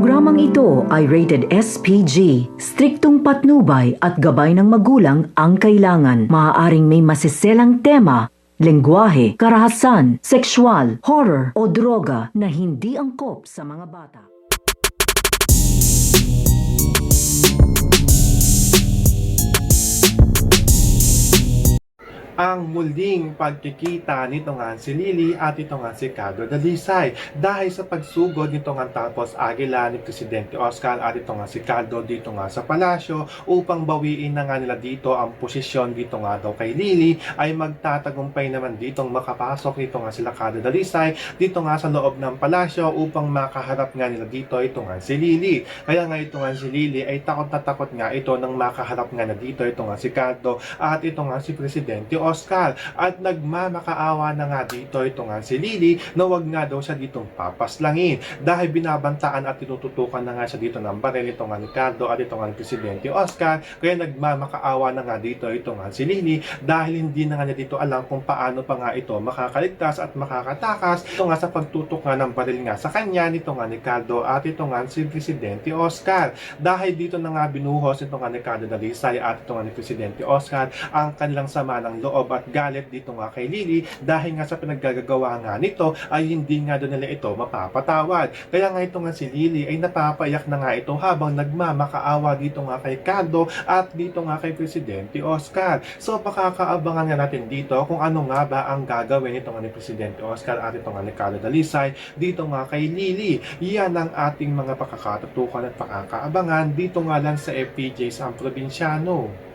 Programang ito ay rated SPG. Striktong patnubay at gabay ng magulang ang kailangan. Maaaring may masiselang tema, lengguwahe, karahasan, sexual, horror o droga na hindi angkop sa mga bata. Ang muling pagkikita nito nga si Lily at ito nga si Carlo Dalisay dahil sa pagsugod nito nga tapos Aguila ni Presidente Oscar at ito nga si Carlo dito nga sa palasyo upang bawiin na nga nila dito ang posisyon dito nga daw kay Lily ay magtatagumpay naman ditong makapasok dito nga sila Carlo Dalisay dito nga sa loob ng palasyo upang makaharap nga nila dito ito nga si Lily. Kaya nga ito nga si Lily ay takot na takot nga ito nang makaharap nga na dito ito nga si Carlo at ito nga si Presidente Oscar at nagmamakaawa na nga dito ito nga si Lily na wag nga daw siya ditong papaslangin dahil binabantaan at tinututukan na nga siya dito ng baril ito nga ni Carlo at ito nga ni Presidente Oscar. Kaya nagmamakaawa na nga dito ito nga si Lily dahil hindi na nga niya dito alam kung paano pa nga ito makakaligtas at makakatakas ito nga sa pagtutok nga ng baril nga sa kanya nito nga ni Carlo at ito nga si Presidente Oscar. Dahil dito na nga binuhos ito nga ni Carlo Dalisay at ito nga ni Presidente Oscar ang kanilang sama ng loob at galit dito nga kay Lily dahil nga sa pinaggagawa nga nito ay hindi nga doon nila ito mapapatawad. Kaya nga ito nga si Lily ay napapaiyak na nga ito habang nagmamakaawa dito nga kay Carlo at dito nga kay Presidente Oscar. So pakakaabangan nga natin dito kung ano nga ba ang gagawin ito nga ni Presidente Oscar at ito nga ni Carlo Dalisay dito nga kay Lily. Yan ang ating mga pakakatutukan at pakakaabangan dito nga lang sa FPJ sa Probinsyano.